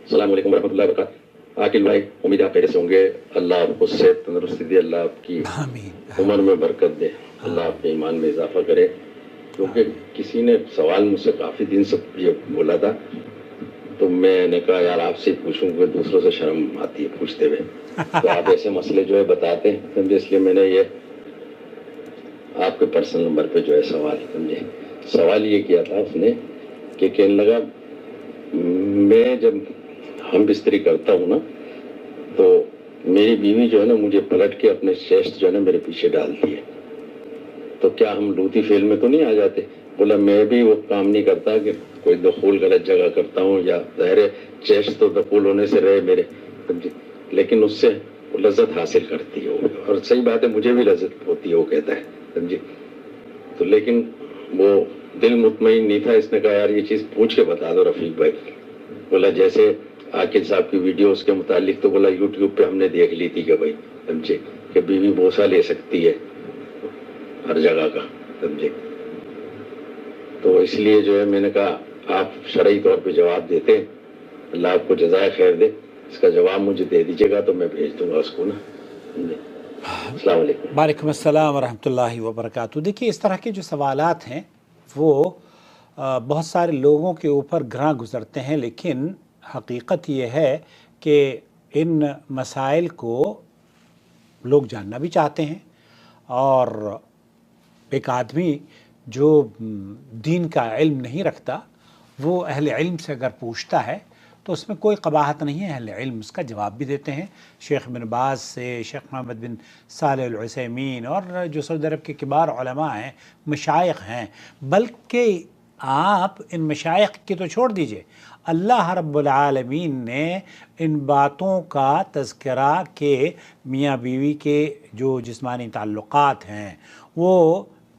अस्सलाम वालेकुम रहमतुल्लाहि व बरकातहू। आकिल भाई, उम्मीद आप मेरे से होंगे। अल्लाह आपको सेहत तंदुरुस्ती दे, अल्लाह आपकी उम्र में बरकत दे, अल्लाह आपके ईमान में इजाफा करे। क्योंकि किसी ने सवाल मुझसे काफ़ी दिन से ये बोला था, तो मैंने कहा यार आपसे पूछूं, कि दूसरों से शर्म आती है पूछते हुए, तो आप ऐसे मसले जो है बताते हैं, समझे, इसलिए मैंने ये आपके पर्सनल नंबर पे जो है सवाल, समझे, सवाल ये किया था उसने कि कहने लगा मैं जब हम बिस्तरी करता हूँ ना, तो मेरी बीवी जो है ना मुझे पलट के अपने चेस्ट जो है ना मेरे पीछे डालती है, तो क्या हम लूती फेल में तो नहीं आ जाते? बोला मैं भी वो काम नहीं करता कि कोई दखूल गलत जगह करता हूँ, या ज़ाहिर है चेस्ट तो दखूल होने से रहे मेरे, समझे, लेकिन उससे वो लज्जत हासिल करती है वो, और सही बात है मुझे भी लज्जत होती है, वो कहता है, समझे। तो लेकिन वो दिल मुतमईन नहीं था, इसने कहा यार ये चीज़ पूछ के बता दो रफीक भाई। बोला जैसे आकिल साहब की वीडियो उसके मुतालिक, तो बोला यूट्यूब पे हमने देख ली थी कि भाई, समझे, कि बीवी बोसा ले सकती है हर जगह का, समझे, तो इसलिए जो है मैंने कहा आप शरई तौर पे जवाब देते हैं, अल्लाह आपको जज़ाए खैर दे, इसका जवाब मुझे दे दीजिएगा तो मैं भेज दूंगा उसको ना। अस्सलाम वालेकुम। वालेकुम अस्सलाम व रहमतुल्लाहि व बरकातहू। देखिए, इस तरह के जो सवालात हैं वो बहुत सारे लोगों के ऊपर घरां गुज़रते हैं, लेकिन हकीकत ये है कि इन मसाइल को लोग जानना भी चाहते हैं, और एक आदमी जो दीन का इल्म नहीं रखता वो अहले इल्म से अगर पूछता है तो उसमें कोई कबाहत नहीं है, अहले इल्म उसका जवाब भी देते हैं। शेख बिन बाज से शेख मोहम्मद बिन सालेह अल उसैमीन और जो सऊदी अरब के किबार उलमा हैं, मशाइख हैं, बल्कि आप इन मशाइख की तो छोड़ दीजिए, अल्लाह रब्बुल आलमीन ने इन बातों का तज़किरा के मियाँ बीवी के जो जिस्मानी ताल्लुक़ात हैं वो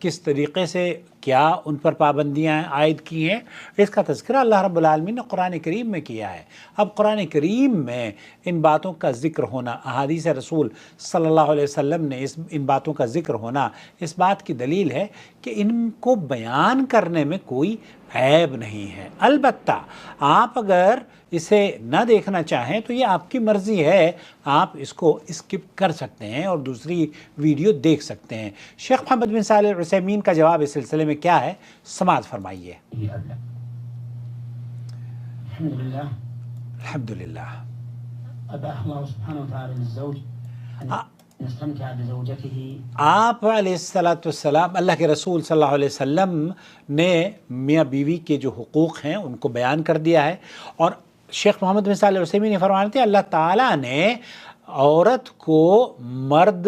किस तरीक़े से, क्या उन पर पाबंदियाँ आयद की हैं, इसका तज़किरा अल्लाह रब्बुल आलमीन ने कुरान करीम में किया है। अब कुरान करीम में इन बातों का ज़िक्र होना, अहादीस रसूल सल्लल्लाहु अलैहि वसल्लम ने इन बातों का ज़िक्र होना, इस बात की दलील है कि इनको बयान करने में कोई ऐब नहीं है। अलबत्ता आप अगर इसे ना देखना चाहें तो ये आपकी मर्ज़ी है, आप इसको स्किप कर सकते हैं और दूसरी वीडियो देख सकते हैं। शेख मोहम्मद बिन सालेह अल उसैमीन का जवाब इस सिलसिले में क्या है, समाअत फरमाइए। अल्हम्दुलिल्लाह। आप अलैहिस्सलाम, अल्लाह के रसूल सल्लल्लाहु अलैहि वसल्लम ने मियाँ बीवी के जो हुकूक़ हैं उनको बयान कर दिया है, और शेख मोहम्मद बिन सालेह अल उसैमीन ने फरमाया थे अल्लाह ताला ने औरत को, मर्द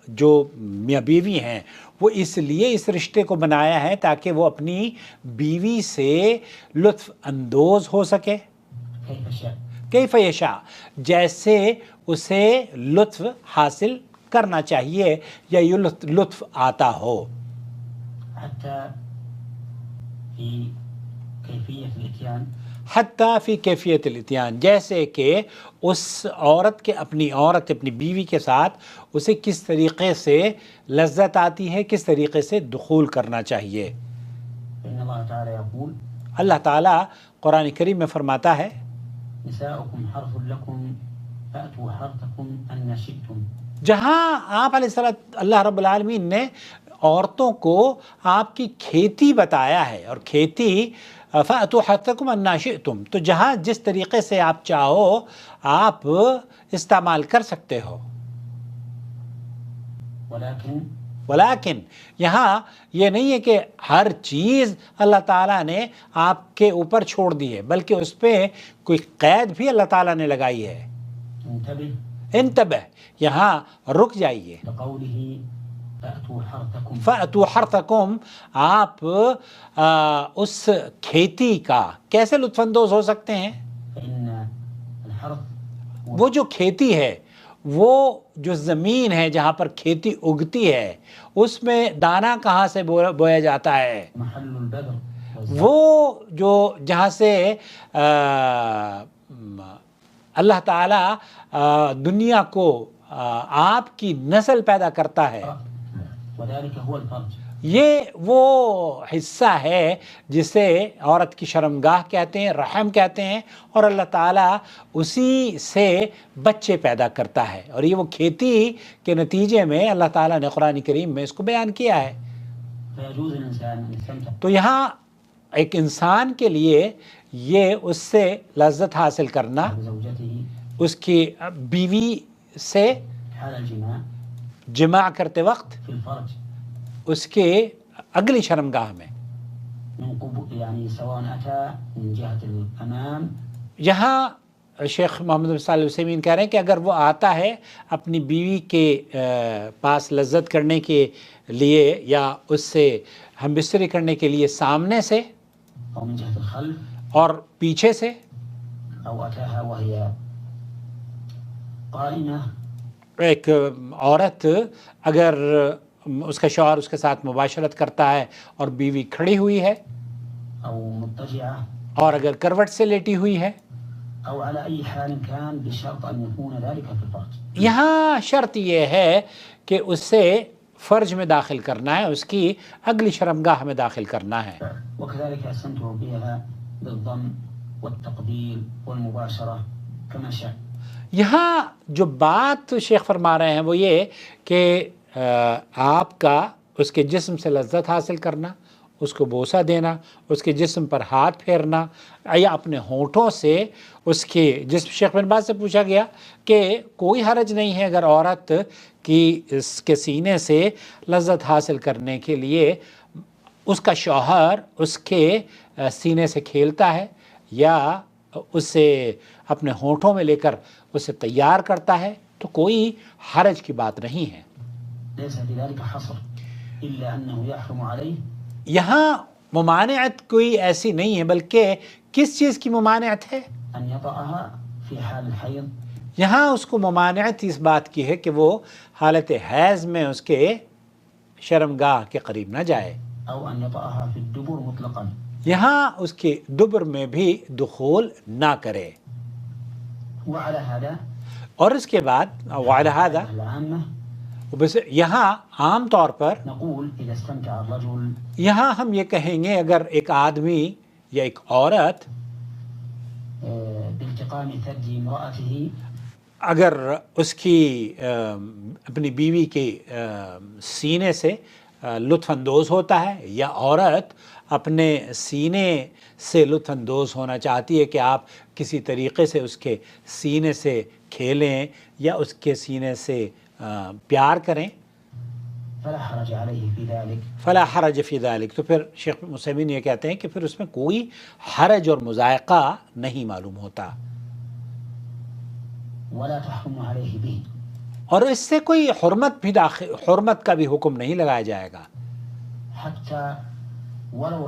जो मियाँ बीवी हैं वो इसलिए इस रिश्ते को बनाया है ताकि वो अपनी बीवी से लुत्फ़ अंदोज़ हो सके, कैफ़ यशा, जैसे उसे लुत्फ़ हासिल करना चाहिए या ये लुत्फ़ आता हो। हत्ता फ़ी कैफ़ियत इत्यान, जैसे कि उस औरत के, अपनी बीवी के साथ उसे किस तरीक़े से लज्जत आती है, किस तरीक़े से दुखूल करना चाहिए। अल्लाह ताला कुरान करीम में फरमाता है जहाँ आप अल्लाह रब्बुल आलमीन ने औरतों को आपकी खेती बताया है, और खेती फ़अतू हर्सकुम अन्ना शिअ्तुम, तो जहाँ जिस तरीक़े से आप चाहो आप इस्तेमाल कर सकते हो। वलाकिन यहाँ ये नहीं है कि हर चीज़ अल्लाह ताला ने आपके ऊपर छोड़ दी है, बल्कि उस पर कोई क़ैद भी अल्लाह ताला ने लगाई है। इंतबह, यहाँ रुक जाइए। फ़अतू हर्सकुम, आप उस खेती का कैसे लुत्फ़अंदोज़ हो सकते हैं? वो जो खेती है, वो जो ज़मीन है जहाँ पर खेती उगती है, उसमें दाना कहाँ से बोया जाता है? वो जो जहाँ से अल्लाह ताला दुनिया को आपकी नस्ल पैदा करता है, یہ وہ حصہ ہے جسے عورت کی شرمگاہ کہتے ہیں، رحم کہتے ہیں، اور اللہ تعالیٰ اسی سے بچے پیدا کرتا ہے، اور یہ وہ کھیتی کے نتیجے میں اللہ تعالیٰ نے قرآن کریم میں اس کو بیان کیا ہے۔ تو یہاں ایک انسان کے لیے یہ اس سے لذت حاصل کرنا، اس کی بیوی سے جماع کرتے وقت اس کے اگلی شرمگاہ میں، یہاں شیخ محمد بن صالح العثیمین کہہ رہے ہیں کہ اگر وہ آتا ہے اپنی بیوی کے پاس لذت کرنے کے لیے یا اس سے ہم بستری کرنے کے لیے سامنے سے اور پیچھے سے، ایک عورت اگر اس کا شوہر اس کے ساتھ مباشرت کرتا ہے اور بیوی کھڑی ہوئی ہے، اور اگر کروٹ سے لیٹی ہوئی ہے، یہاں شرط یہ ہے کہ اس سے فرج میں داخل کرنا ہے، اس کی اگلی شرمگاہ میں داخل کرنا ہے۔ یہاں جو بات شیخ فرما رہے ہیں وہ یہ کہ آپ کا اس کے جسم سے لذت حاصل کرنا، اس کو بوسہ دینا، اس کے جسم پر ہاتھ پھیرنا، یا اپنے ہونٹوں سے اس کے جسم، شیخ بن باز سے پوچھا گیا کہ کوئی حرج نہیں ہے اگر عورت کی اس کے سینے سے لذت حاصل کرنے کے لیے اس کا شوہر اس کے سینے سے کھیلتا ہے یا اسے اپنے ہونٹوں میں لے کر اسے تیار کرتا ہے، تو کوئی حرج کی بات نہیں ہے۔ یہاں ممانعت کوئی ایسی نہیں ہے، بلکہ کس چیز کی ممانعت ہے؟ یہاں اس کو ممانعت اس بات کی ہے کہ وہ حالت حیض میں اس کے شرمگاہ کے قریب نہ جائے، یہاں اس کے دبر میں بھی دخول نہ کرے۔ اور اس کے بعد وعلی ھذا، بس یہاں عام طور پر یہاں ہم یہ کہیں گے اگر ایک آدمی یا ایک عورت اگر اس کی اپنی بیوی کے سینے سے لطف اندوز ہوتا ہے، یا عورت اپنے سینے سے لطف اندوز ہونا چاہتی ہے کہ آپ کسی طریقے سے اس کے سینے سے کھیلیں یا اس کے سینے سے پیار کریں، فلا حرج فی ذلک، تو پھر شیخ عثیمین یہ کہتے ہیں کہ پھر اس میں کوئی حرج اور مضائقہ نہیں معلوم ہوتا، اور اس سے کوئی حرمت بھی حرمت کا بھی حکم نہیں لگایا جائے گا، حتی ولو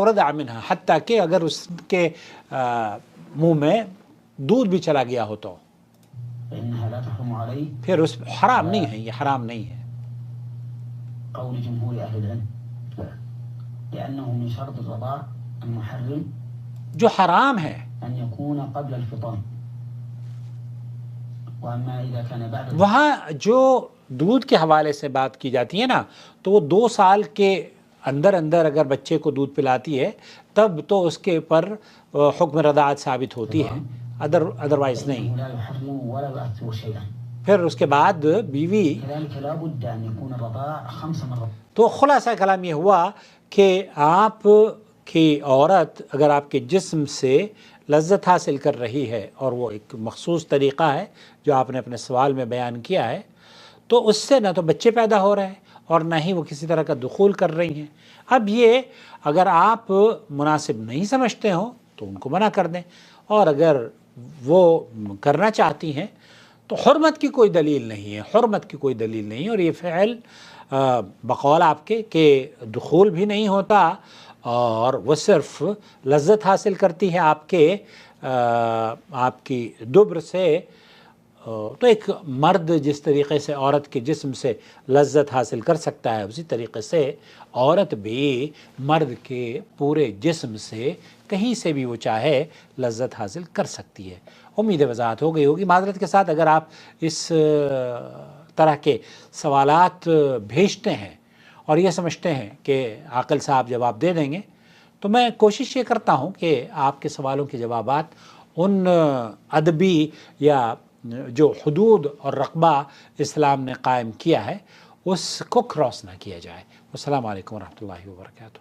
رضع منها، حتیٰ کہ اگر اس کے منہ میں دودھ بھی چلا گیا ہو تو پھر اس حرام نہیں ہے، یہ حرام نہیں ہے۔ قول جمهور أهل العلم لأنه من شرط الرضاع المحرم جو حرام ہے أن يكون قبل الفطام، وأما إذا كان بعد وہاں جو دودھ کے حوالے سے بات کی جاتی ہے نا، تو وہ 2 سال کے اندر اگر بچے کو دودھ پلاتی ہے تب تو اس کے پر حکم رضاعت ثابت ہوتی ہے، ادروائز نہیں۔ لا يحرم ولا يؤثر شيئا، پھر اس کے بعد بیوی، كذلك لا بد أن يكون الرضاع 5 مرات۔ تو خلاصہ کلام یہ ہوا کہ آپ کی عورت اگر آپ کے جسم سے لذت حاصل کر رہی ہے، اور وہ ایک مخصوص طریقہ ہے جو آپ نے اپنے سوال میں بیان کیا ہے، تو اس سے نہ تو بچے پیدا ہو رہے ہیں اور نہ ہی وہ کسی طرح کا دخول کر رہی ہیں۔ اب یہ اگر آپ مناسب نہیں سمجھتے ہوں تو ان کو منع کر دیں، اور اگر وہ کرنا چاہتی ہیں تو حرمت کی کوئی دلیل نہیں ہے، حرمت کی کوئی دلیل نہیں، اور یہ فعل بقول آپ کے کہ دخول بھی نہیں ہوتا اور وہ صرف لذت حاصل کرتی ہے آپ کی دبر سے، تو ایک مرد جس طریقے سے عورت کے جسم سے لذت حاصل کر سکتا ہے، اسی طریقے سے عورت بھی مرد کے پورے جسم سے کہیں سے بھی وہ چاہے لذت حاصل کر سکتی ہے۔ امید وضاحت ہو گئی ہوگی۔ معذرت کے ساتھ اگر آپ اس طرح کے سوالات بھیجتے ہیں اور یہ سمجھتے ہیں کہ عاقل صاحب جواب دے دیں گے، تو میں کوشش یہ کرتا ہوں کہ آپ کے سوالوں کے جوابات ان ادبی یا جو حدود اور رقبہ اسلام نے قائم کیا ہے اس کو کراس نہ کیا جائے۔ السلام علیکم ورحمۃ اللہ وبرکاتہ۔